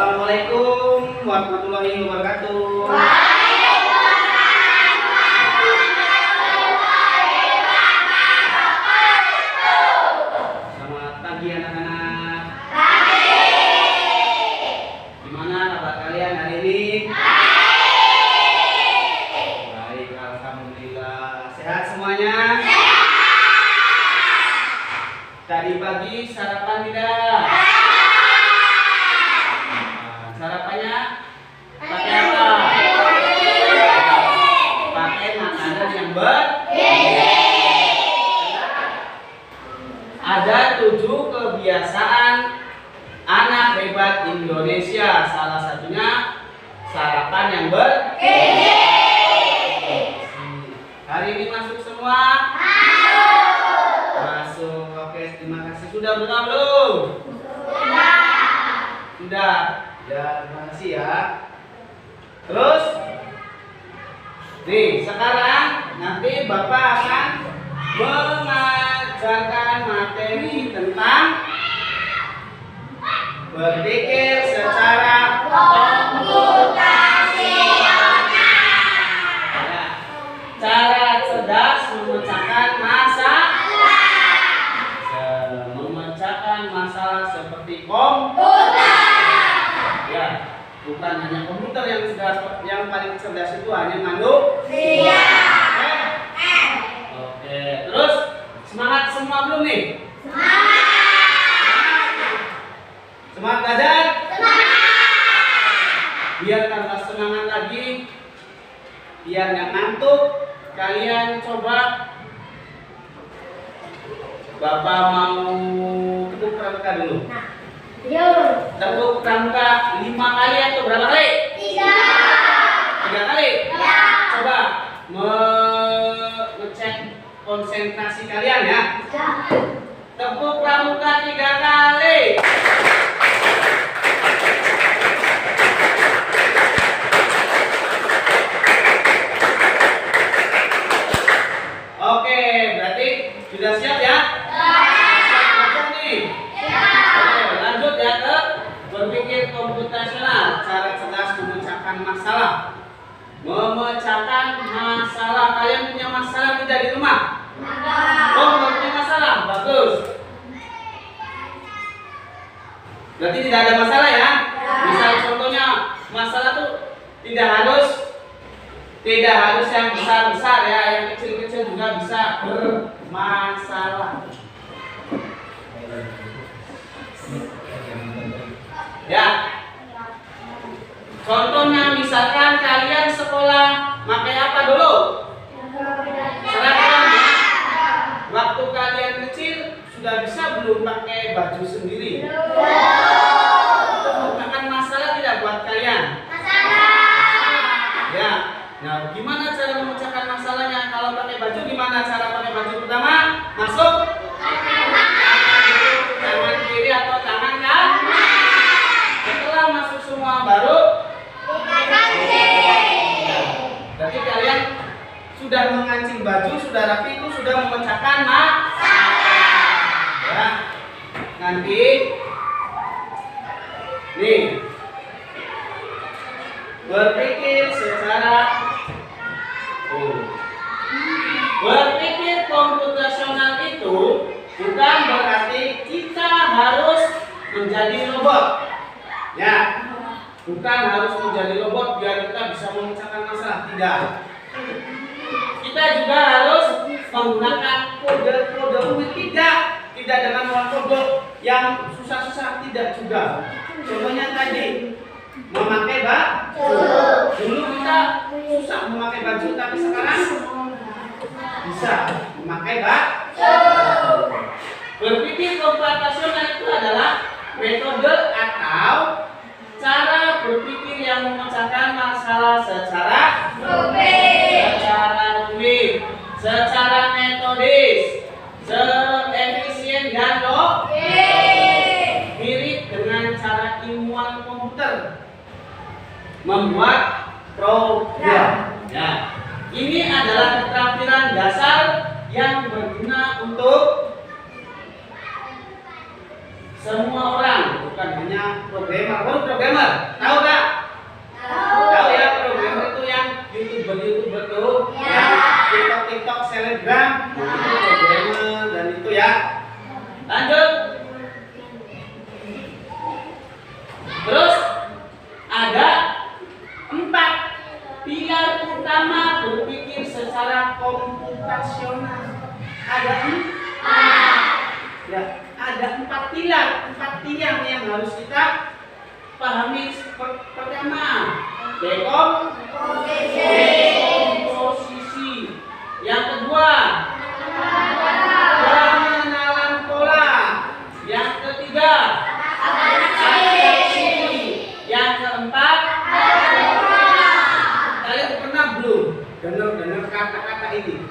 Assalamualaikum warahmatullahi wabarakatuh. Selamat pagi anak-anak. Gimana kabar kalian hari ini? Baik, alhamdulillah. Sehat semuanya? Tadi pagi sarapan tidak? Sarapannya pakai apa? Pakai makanan yang bergizi. Ada 7 kebiasaan anak hebat Indonesia. Salah satunya sarapan yang bergizi. Hari ini masuk semua? Masuk. Oke, terima kasih. Sudah berdoa belum? Sudah. Ya, terima kasih ya. Terus, nih sekarang nanti Bapak akan mengajarkan materi tentang berpikir secara komputasional. Ya, cara cerdas memecahkan masalah seperti komputer. Ya, bukan hanya komputer yang paling cerdas, itu hanya manusia. Oke, terus semangat semua belum nih? Semangat belajar? Biar tambah semangat lagi, biar nggak ngantuk, kalian coba. Bapak mau tepuk pramuka dulu. Tepuk pramuka 5 kali atau berapa kali? 3 kali? Ya. Coba ngecek konsentrasi kalian ya. Tepuk pramuka 3 kali. Oke, berarti sudah siap ya? Berpikir komputasional, cara cerdas memecahkan masalah. Memecahkan masalah. Kalian punya masalah tidak di rumah? Oh, nggak punya masalah, bagus. Berarti tidak ada masalah ya? Misal contohnya masalah tuh tidak harus yang besar-besar ya, yang kecil-kecil juga bisa bermasalah. Ya, contohnya misalkan kalian sekolah pakai apa dulu? Seragam. Waktu kalian kecil sudah bisa belum pakai baju sendiri? Memecahkan masalah tidak buat kalian? Ya, nah gimana cara memecahkan masalahnya? Kalau pakai baju gimana cara pakai baju? Pertama, masuk tangan kiri atau tangan kanan. Setelah masuk semua baru berarti kalian sudah mengancing baju, sudah rapi, itu sudah memecahkan masalah ya. Nanti nih berpikir komputasional itu bukan berarti kita harus menjadi robot. Ya, bukan harus menjadi robot biar kita bisa memecahkan masalah, tidak. Kita juga harus menggunakan kode-kode rumit, tidak dengan kode yang susah-susah, tidak juga. Contohnya tadi memakai baju. Dulu kita susah memakai baju, tapi sekarang bisa memakai baju. Berpikir komputasional itu adalah metode atau cara berpikir yang memecahkan masalah secara rumit, secara metodis, seefisien dan logis, mirip dengan cara ilmuwan komputer membuat program. Ya, ini adalah keterampilan dasar yang berguna untuk semua orang. bukan hanya programmer. Baru programmer, tahu nggak? Tahu ya, programmer itu yang YouTuber tuh, yang TikTok selebgram, itu programmer dan itu ya. Lanjut. Terus ada 4 pilar utama berpikir secara komputasional. Ada 4. Ya, ada 4 pilar, 4 tiang yang harus kita pahami. Pertama, dekomposisi. Yang kedua, pengenalan pola. Yang ketiga, abstraksi. Yang keempat, kalian pernah belum dengar kata-kata ini?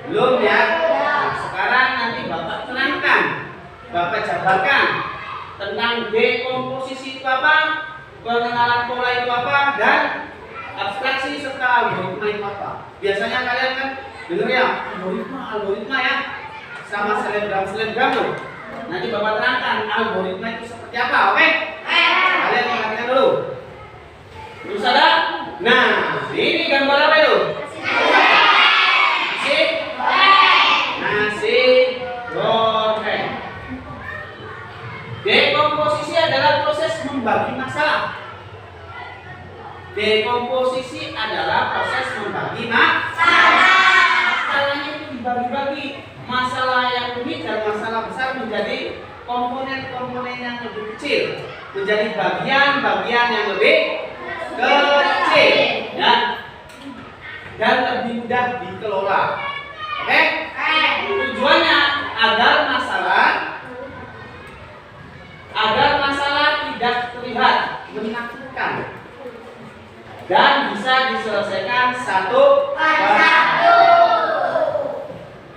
Belum ya? Nah, sekarang nanti Bapak terangkan, Bapak jabarkan tentang dekomposisi itu apa, pengenalan pola itu apa, dan abstraksi serta algoritma itu apa. Biasanya kalian kan dengar ya, algoritma ya, sama selebgram tuh. Nanti Bapak terangkan algoritma itu seperti apa, oke? Kalian perhatikan dulu. Terus ada? Nah, ini gambar apa itu? Nasi goreng. Dekomposisi adalah proses membagi masalah. Dekomposisi adalah proses membagi masalah. Masalahnya itu dibagi-bagi. Masalah yang rumit dan masalah besar menjadi komponen-komponen yang lebih kecil, menjadi bagian-bagian yang lebih kecil, ya, dan lebih mudah dikelola. Oke? Tujuannya agar masalah tidak terlihat menakutkan dan bisa diselesaikan satu persatu.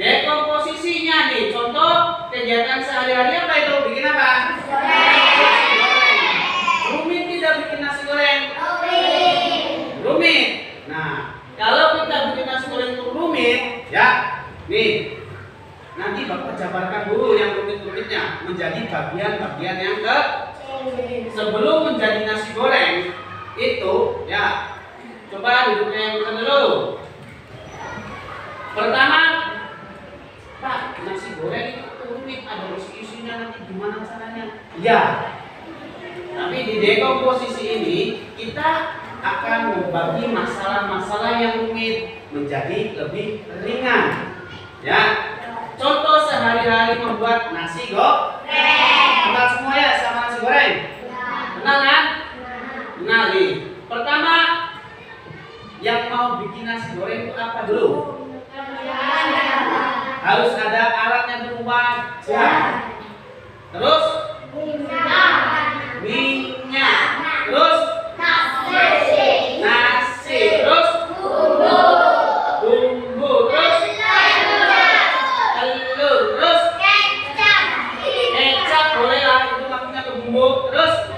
Dekomposisinya nih, contoh kegiatan sehari-hari apa itu? Bikin apa? Nasi goreng. Rumit tidak bikin nasi goreng? Rumit. Nah, kalau kita bikin nasi goreng itu rumit, ya, nih, nanti Bapak jabarkan dulu yang rumit-rumitnya menjadi bagian-bagian yang sebelum menjadi nasi goreng itu, ya, coba duduknya yang benar dulu. Pertama, Pak, nasi goreng itu rumit, ada isi-isinya, nanti gimana caranya? Ya, tapi di dekomposisi ini kita akan membagi masalah-masalah yang rumit menjadi lebih ringan. Ya, contoh sehari-hari membuat nasi goreng. Kenal semua ya sama nasi goreng? Kenal kan? Kenal nih. Pertama, yang mau bikin nasi goreng itu apa dulu? Harus ada alatnya berupa wajan. Terus minyak. Terus nasi. Terus bumbu. Terus telur. Terus kecap boleh lah, itu maksudnya ke bumbu. Terus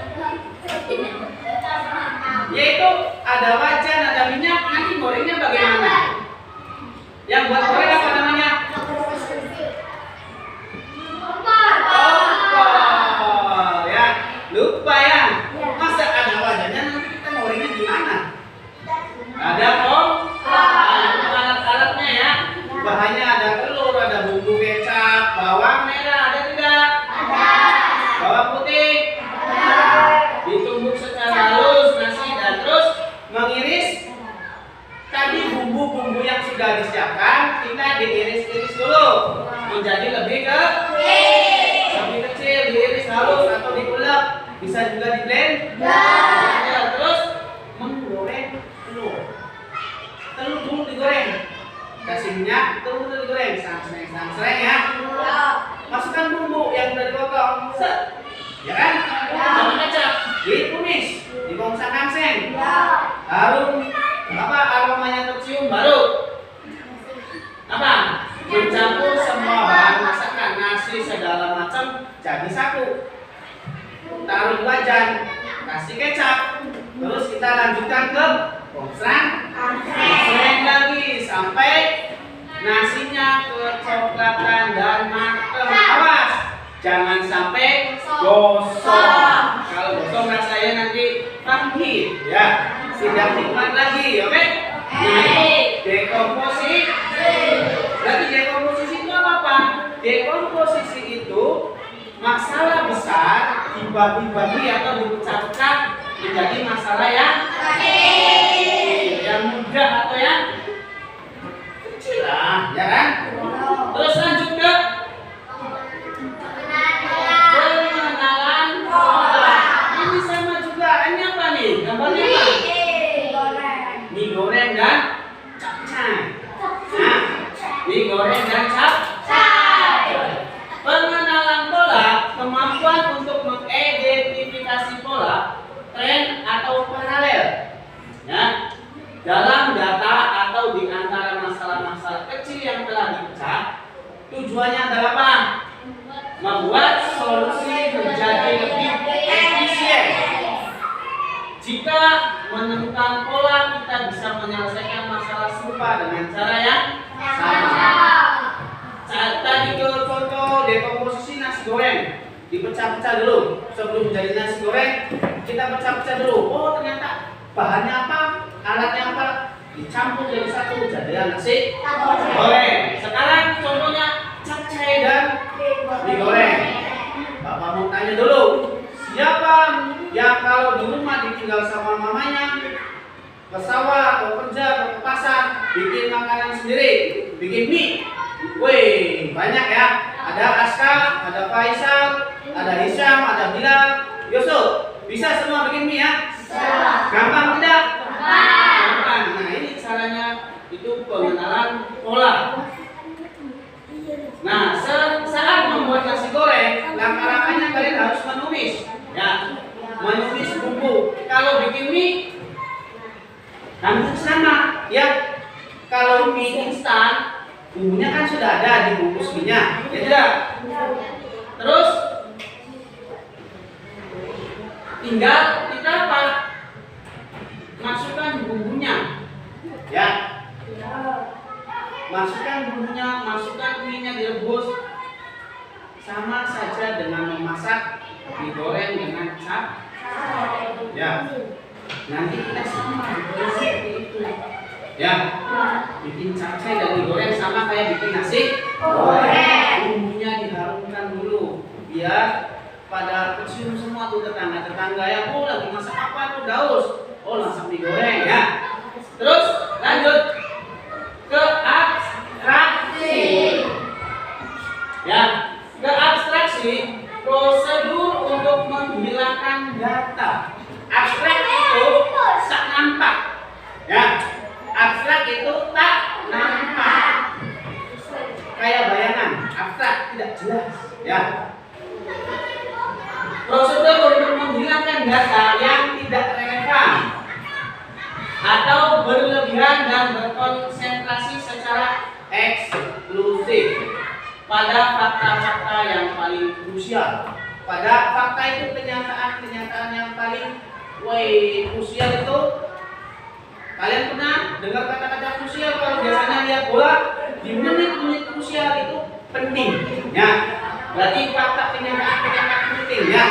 yaitu ada wajan, ada minyak. Nanti gorengnya bagaimana? Yang buat goreng apa namanya? Kompor, ya. Lupa ya. Masa ada wajannya, nanti kita gorengnya gimana? Ada alat-alatnya ya. Bahannya ada telur, ada bumbu kecap, bawang merah, ada tidak? Ada. Bawang putih? Ada. Ditumbuk secara halus nasi dan terus mengiris. Tadi bumbu-bumbu yang sudah disiapkan kita diiris-iris dulu menjadi lebih kecil, diiris halus atau diulek, bisa juga diblend. Terus menggoreng telur dulu digoreng, kasih minyak, telur dulu digoreng, sangseng ya. Masukkan bumbu yang sudah dipotong, ya kan? Sama kecap, ditumis, digongsang-gangseng, harum. Aromanya tercium, baru mencampur semua bahan masakan, nasi segala macam jadi satu. Taruh di wajan, kasih kecap, terus kita lanjutkan ke gongsang lagi sampai nasinya kecoklatan dan matang. Awas, jangan sampai gosong. Ya, tidak nikmat lagi, oke? Nah, itu dekomposisi. Berarti dekomposisi itu apa? Dekomposisi itu masalah besar dibagi-bagi atau dipecah-pecah menjadi masalah yang mudah atau yang kecil lah, ya kan? Terus lanjut ke pengenalan pola. Ini sama juga. Ini apa nih? Gambarnya apa? Mie goreng dan capcay. Nah, mie goreng dan capcay. Pengenalan pola, kemampuan untuk mengidentifikasi pola, tren atau paralel, ya, dalam data atau di antara masalah-masalah kecil yang telah dipecah. Tujuannya adalah apa? Membuat solusi menjadi lebih efisien. Jika menemukan pola, kita bisa menyelesaikan masalah serupa dengan cara yang sama. Saat tadi ke contoh dekomposisi nasi goreng, dipecah-pecah dulu. Sebelum menjadi nasi goreng, kita pecah-pecah dulu. Oh, ternyata bahannya apa, alatnya apa, dicampur jadi satu, jadi nasi goreng. Sekarang contohnya capcay dan mie goreng. Bapak mau tanya dulu, siapa yang kalau di rumah ditinggal sama mamanya ke sawah atau kerja atau ke pasar bikin makanan sendiri, bikin mie? Wih, banyak ya. Ada Aska, ada Faisal, ada Hisyam, ada Bilal, Yusuf. Bisa semua bikin mie ya? Gampang tidak? Gampang. Nah, ini caranya, itu pengenalan pola. Nah, saat membuat nasi goreng, langkah-langkahnya kalian harus menulis, ya, menulis bumbu. Kalau bikin mie, hampir sama, ya. Kalau mie instan, bumbunya kan sudah ada di bungkus mie-nya, ya tidak? Terus tinggal kita apa? Masukkan bumbunya, ya. Masukkan bumbunya, masukkan mie-nya, direbus. Sama saja dengan memasak digoreng dengan capcay. Ya. Nanti kita sama seperti itu. Ya. Bikin capcay dan digoreng sama kayak bikin nasi goreng. Bumbunya diharumkan dulu biar pada kecium semua tuh tetangga-tetangga yang oh lagi masak apa tuh daus. Oh, masak mie goreng ya. Terus lanjut ke abstraksi. Ya, ke abstraksi, prosedur untuk menghilangkan data. Abstrak itu tak nampak. Ya. Abstrak itu tak nampak. Kayak bayangan, abstrak, tidak jelas, ya. Prosedur untuk menghilangkan data yang tidak relevan atau berlebihan dan berkonsentrasi secara eksklusif pada fakta-fakta yang paling krusial. Pada fakta itu kenyataan-kenyataan yang paling krusial itu. Kalian pernah dengar kata-kata krusial? Kalau biasanya lihat bola di menit-menit krusial itu penting, ya. Berarti fakta kenyataan penting, ya.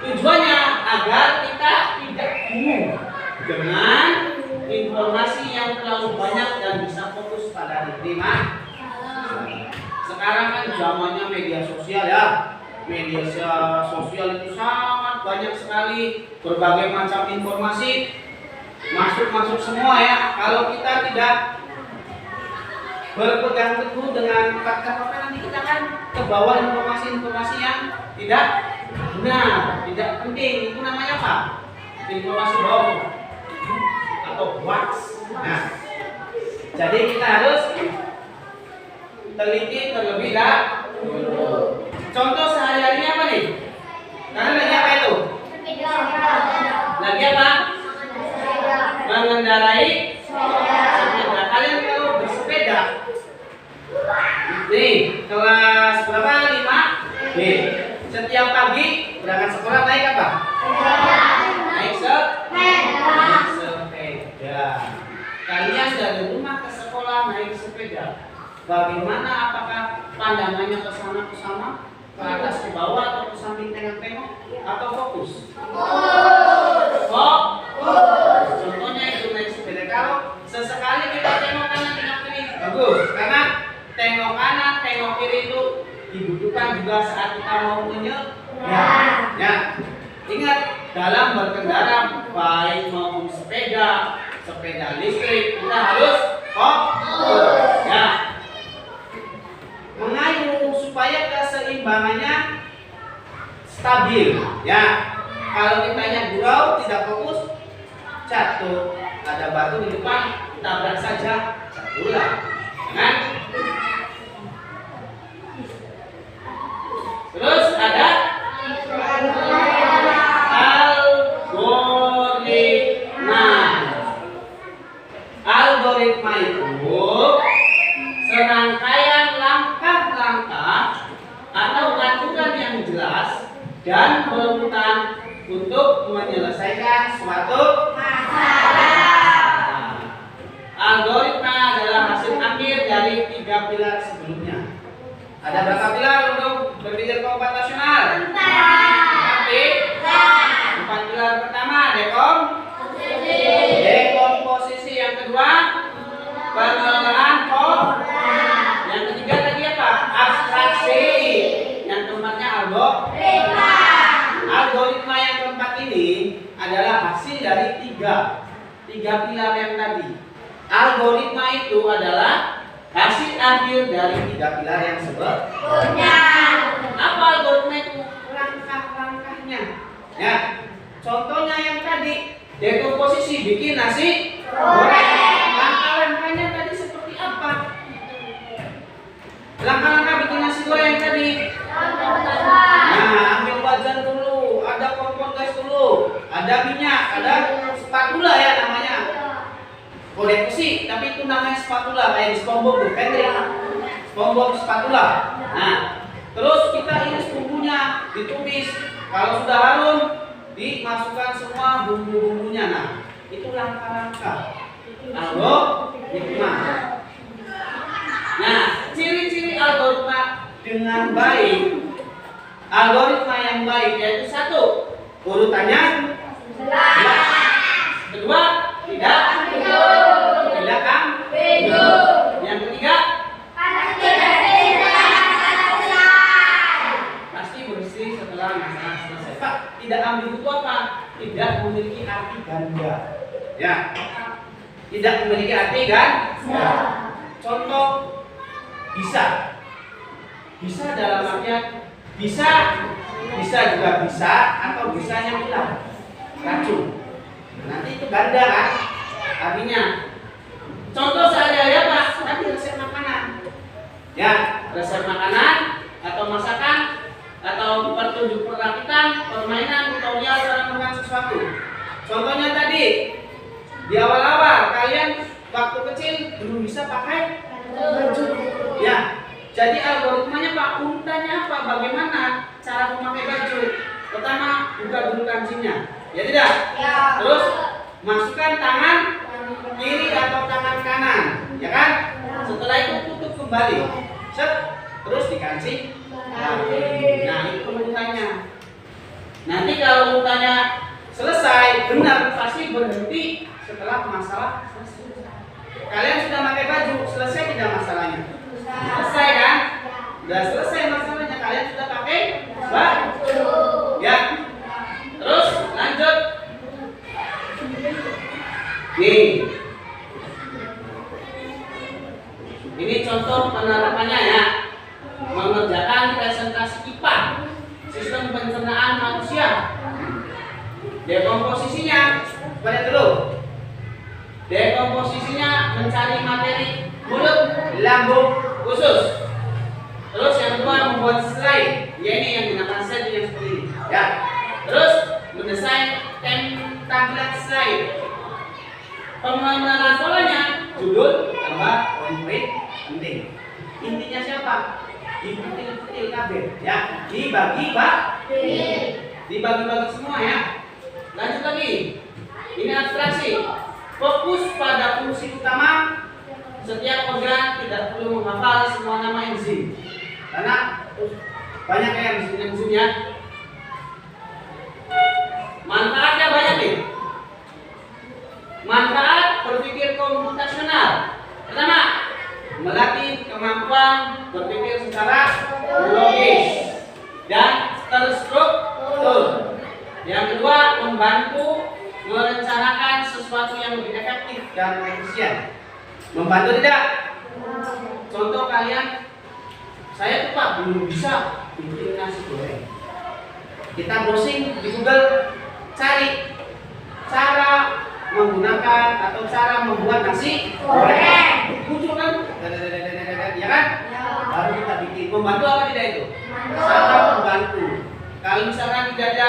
Tujuannya agar kita tidak bingung dengan informasi yang terlalu banyak dan bisa fokus pada diterima. Sekarang kan zamannya media sosial, ya. Media sosial itu sangat banyak sekali, berbagai macam informasi masuk semua, ya. Kalau kita tidak berpegang teguh dengan fakta-fakta, nanti kita kan kebawa informasi-informasi yang tidak benar, tidak penting. Itu namanya apa? Informasi bohong atau hoax. Nah, jadi kita harus teliti terlebih dahulu. Contoh sehari-harinya apa nih? Kalian lagi apa itu? Lagi apa? Mengendarai sepeda. Kalian kalau bersepeda, nih kelas berapa? 5 B. Setiap pagi berangkat sekolah naik apa? Naik sepeda. Kalian dari rumah ke sekolah naik sepeda. Bagaimana? Apakah pandangannya ke sana, ke atas, ke bawah, atau ke samping, tengok-tengok, atau fokus? Fokus. Contohnya itu naik sepeda. Kalau sesekali kita tengok kanan tengok kiri bagus, karena tengok kanan tengok kiri itu dibutuhkan juga saat kita mau menyeberang. Ya, ingat dalam berkendara baik maupun sepeda listrik kita harus fokus. Ya, mengayuh supaya keseimbangannya stabil. Ya, kalau kitanya gurau tidak fokus jatuh, ada batu di depan tabrak saja jatuhlah. Jangan. Terus ada algoritma. Algoritma itu serangkaian langkah-langkah atau aturan yang jelas dan berurutan untuk menyelesaikan suatu masalah. Algoritma adalah hasil akhir dari 3 pilar sebelumnya. Ada berapa pilar untuk berpikir komputasional? 4 pilar pertama dekomposisi, yang kedua pengelolaan yang ketiga tadi apa? Abstraksi, yang keempatnya algoritma. Algoritma yang keempat ini adalah hasil dari tiga pilar yang tadi. Algoritma itu adalah hasil akhir dari 3 pilar yang sebelumnya. Apa algoritma itu? Langkah-langkahnya. Ya, contohnya yang tadi dekomposisi, bikin nasi goreng. Langkah-langkahnya tadi seperti apa? Langkah-langkah bikin nasi goreng tadi. Nah, ambil wajan dulu, ada kompor gas dulu, ada minyak, ada spatula ya namanya. Korek besi, tapi itu namanya spatula, kayak di SpongeBob tuh, Patrick. SpongeBob spatula. Nah, terus kita iris bumbunya, ditumis. Kalau sudah harum, dimasukkan semua bumbu-bumbunya. Nah, itu langkah-langkah algoritma. Nah, ciri-ciri algoritma dengan baik. Algoritma yang baik yaitu 1, urutannya jelas. Kedua, tidak ambigu. Yang ketiga, pasti bersih setelah masalah selesai. Pak, tidak ambigu itu apa? Tidak memiliki arti ganda. Ya, tidak memiliki arti ganda. Contoh, bisa dalam artian bisa juga bisa, atau bisanya hilang racun. Nanti itu ganda kan artinya. Contoh sehari-hari Pak, tadi resep makanan. Ya, resep makanan atau masakan atau petunjuk perakitan, permainan, tutorial cara melakukan sesuatu. Contohnya tadi di awal-awal kalian waktu kecil belum bisa pakai baju. Ya, jadi algoritmanya Pak, urutannya apa? Bagaimana cara memakai baju? Pertama, buka dulu kancingnya. Ya tidak? Ya. Terus masukkan tangan kiri atau tangan kanan, ya kan? Setelah itu tutup kembali. Set, terus dikancing. Nah, itu urutannya. Nanti kalau urutannya selesai, benar pasti berhenti setelah masalah selesai. Kalian sudah pakai baju, selesai tidak masalahnya? Selesai kan? Sudah selesai masalahnya, kalian sudah pakai baju. Ya. Terus lanjut. Nih. Ini contoh penerapannya ya. Mengerjakan presentasi IPA, sistem pencernaan manusia. Dekomposisinya, lihat dulu. Dekomposisinya mencari materi mulut, lambung, usus. Terus yang kedua membuat slide. Ya, ini yang gunakan slide yang seperti ini. Ya. Terus mendesain tampilan slide. Pengenalan polanya, judul, gambar, poin-poin penting. Intinya siapa? Dibagi-bagi kabeh, ya. Dibagi-bagi semua ya. Lanjut lagi. Ini abstraksi. Fokus pada fungsi utama. Setiap organ tidak perlu menghafal semua nama enzim. Karena banyak yang enzim ya. Manfaatnya banyak nih. melatih kemampuan berpikir secara logis dan terstruktur. Yang kedua, membantu merencanakan sesuatu yang lebih efektif dan efisien. Membantu tidak? Contoh kalian, saya tuh Pak belum bisa bikin nasi goreng. Kita browsing di Google, cari cara menggunakan atau cara membuat nasi goreng. Muncul kan? Ya kan? Baru kita bikin. Membantu apa tidak itu? Sangat membantu. Kalau misalkan tidak ada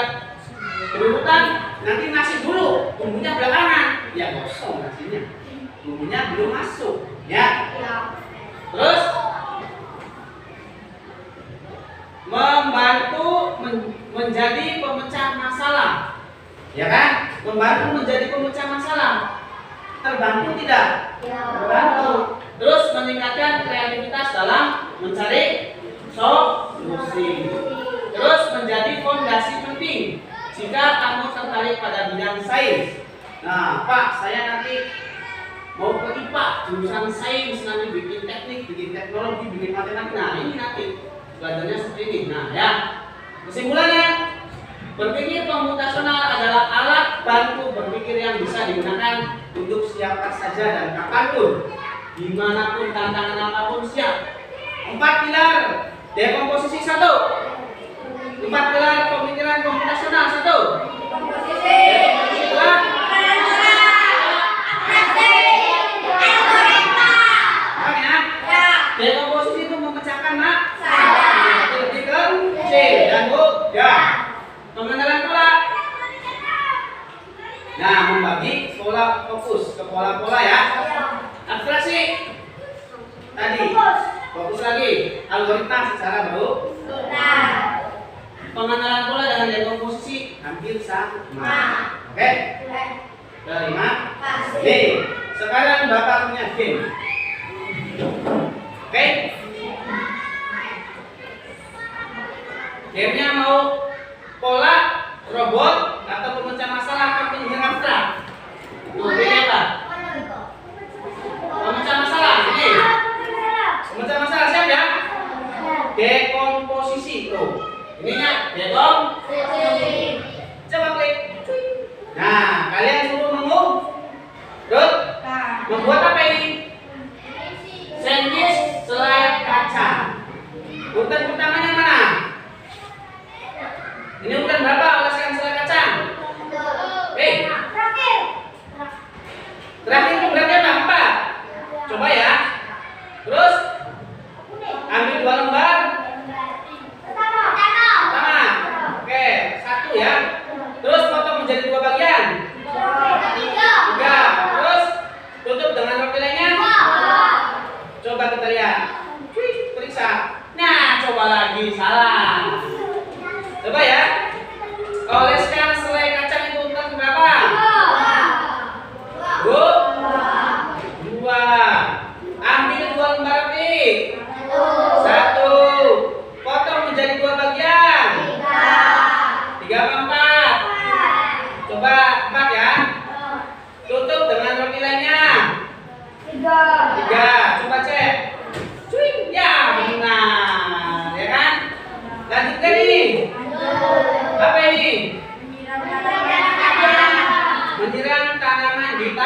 berurutan, nanti nasi dulu, bumbunya belakangan. Ya kosong nasinya. Bumbunya belum masuk, ya. Terus membantu menjadi pemecah masalah. Ya kan? Membantu menjadi pemecah masalah. Terbantu tidak? Terbantu. Terus meningkatkan kreativitas dalam mencari solusi. Terus menjadi fondasi penting jika kamu tertarik pada bidang sains. Nah, Pak, saya nanti mau ke IPA, jurusan sains, nanti bikin teknik, bikin teknologi, bikin matematika. Nah, ini nanti belajarnya seperti ini. Nah, ya. Kesimpulannya, berpikir komputasional adalah alat bantu berpikir yang bisa digunakan untuk siapa saja dan kapanpun, dimanapun, tantangan apapun siap. 4 pilar dekomposisi 1. 4 pilar pemikiran komputasional 1. Dekomposisi 2. Dekomposisi itu memecahkan masalah. Lebih ke C dan U. Ya. Pengenalan pola. Nah, membagi pola fokus ke pola-pola ya. Abstraksi. Tadi fokus lagi. Algoritma secara baru. Pengenalan pola dengan dekomposisi hampir sama. Oke? Kelima. Nih, sekarang Bapak punya game. Oke? Gamenya mau pola, robot, atau pemecah masalah atau penyihir abstrak? Pilih apa? Pemecah masalah. Ini. Pemecah masalah siap ya? Dekomposisi tuh. Ininya dekomposisi. Coba klik. Nah, kalian suruh membuat apa ini? Sandwich selai kacang. Urutan pertamanya mana? Ini urutan berapa oleskan selai kacang? Terakhir itu berarti apa? 4. Coba ya. Terus ambil 2 lembar. Pertama. Oke, 1 ya. Terus potong menjadi 2 bagian. 3. Terus tutup dengan roti lainnya. Coba kita lihat. Periksa. Nah, coba lagi salah. Coba ya. Oleskan selai kacang itu urutan berapa? 2. Ambil 2 lembar roti. 1. Potong menjadi 2 bagian. 3 apa 4? Coba 4 ya. Tutup dengan roti lainnya. 3. Coba cek. Ya, benar. Ya kan? Lanjutkan ini. Apa ini? Menyiram tanaman di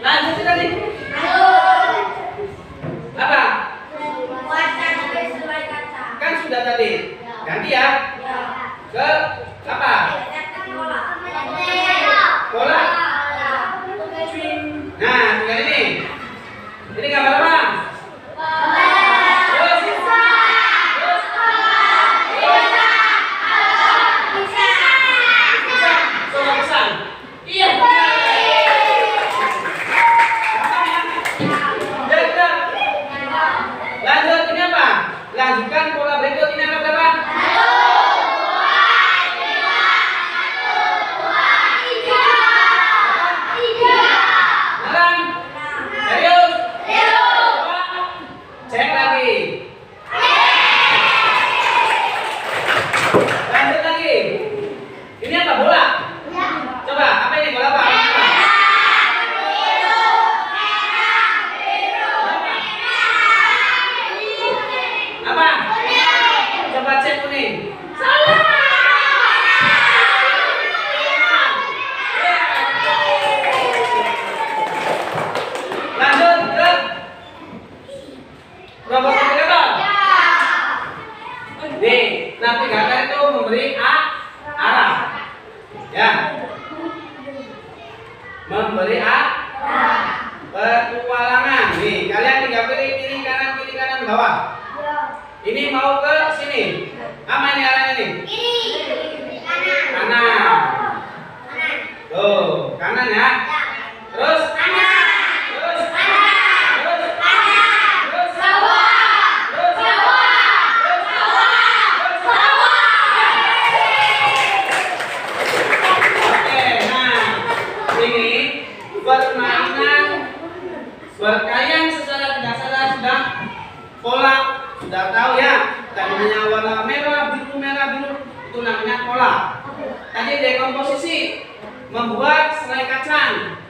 Lanjut tadi. Apa? Kan sudah tadi. Ganti ya. Ke apa? Bola. Nah, tinggal ini. Ini gambar apa? Lanjutkan pola berikut ini angka berapa? Beneran? Serius? Coba cek lagi. Lanjut lagi. Ini apa? Bola? Coba, apa ini bola apa? Apa? Coba cek kuning. Salah. Lanjut ke robot navigator. D. Navigator itu memberi arah. Ya. Memberi petualangan. Nih, kalian tinggal pilih kiri kanan bawah. Ini mau ke sini. Apa ini arahnya nih? Kanan. Tuh, kanan ya. Terus kanan. Terus kanan. Terus kanan. Terus bawah. Terus bawah. Terus bawah. Terus bawah. Oke, nah. Ini permainan berkayang secara tidak sadar sudah pola. Sudah tahu ya, tadinya warna merah biru itu namanya pola. Tadi dekomposisi membuat selai kacang,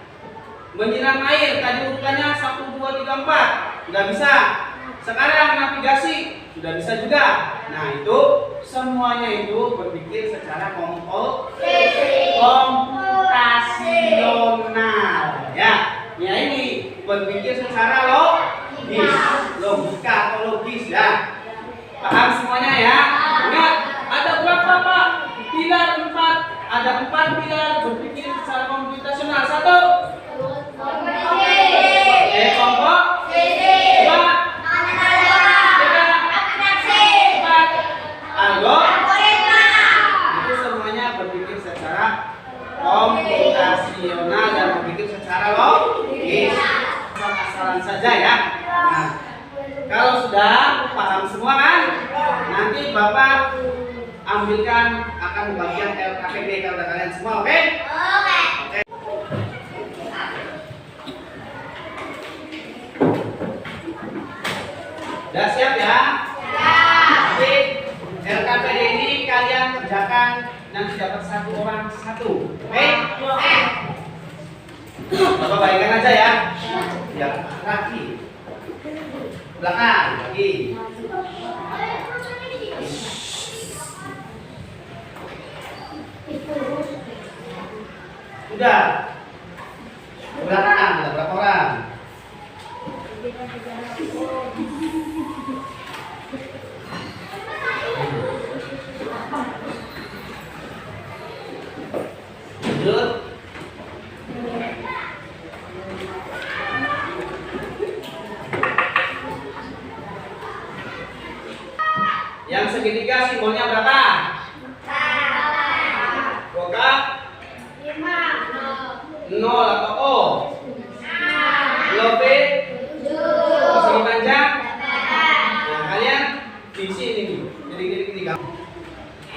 menyiram air. Tadi urutannya 1, 2, 3, 4 nggak bisa. Sekarang navigasi sudah bisa juga. Nah itu semuanya itu berpikir secara komputasional ya. Ya ini berpikir secara logika atau logis ya. Paham semuanya ya? Ingat, ada berapa Pak? Pilar 4. Ada 4 pilar berpikir secara komputasional. 1. Kelompok. 2. 3. 4. Algoritma. Itu semuanya berpikir secara komputasional dan berpikir secara logis. Asal-asalan saja ya. Nah, kalau sudah paham semua kan, nanti Bapak ambilkan akan bagian LKPD kalau kalian semua, oke? Oke. Udah siap ya? Nanti LKPD ini kalian kerjakan nanti dapat 1 orang 1, oke? Bapak baikkan aja ya. Ya, kaki. Belakang lagi. Udah. Belakang ada berapa orang? Lanjut. Yang segitiga simbolnya berapa? Buka 0 atau O. Lobe persegi panjang. Nah, kalian di sini gini.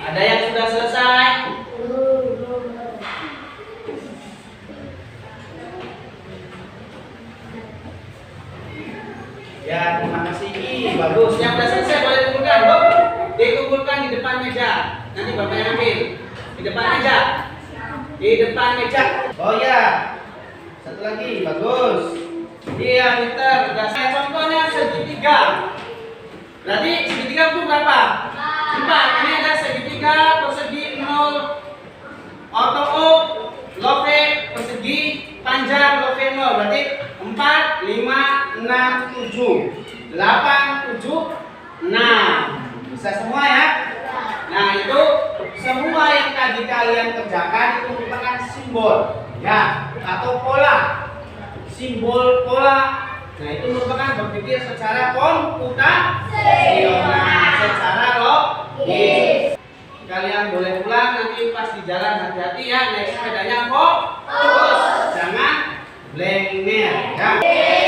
Ada yang sudah selesai? Ya, terima kasih. Bagus. Yang sudah selesai boleh dikumpulkan. Dikumpulkan di depan meja. Nanti Bapak yang ambil. Di depan meja. Di depan meja. Oh ya. Satu lagi. Bagus. Iya, pintar. Udah saya contohnya segitiga. Berarti segitiga itu berapa? 4. Ini ada segitiga persegi 0 orto O, lobe persegi panjang lobe 0. Berarti 7. 8, 7, 6. Bisa semua ya? Nah, itu semua yang tadi kalian kerjakan itu merupakan simbol ya, atau pola. Simbol pola. Nah, itu merupakan berpikir secara komputasional, secara logis. Kalian boleh pulang, nanti pas di jalan hati-hati ya, naik sepedanya kok terus jangan blenger ya.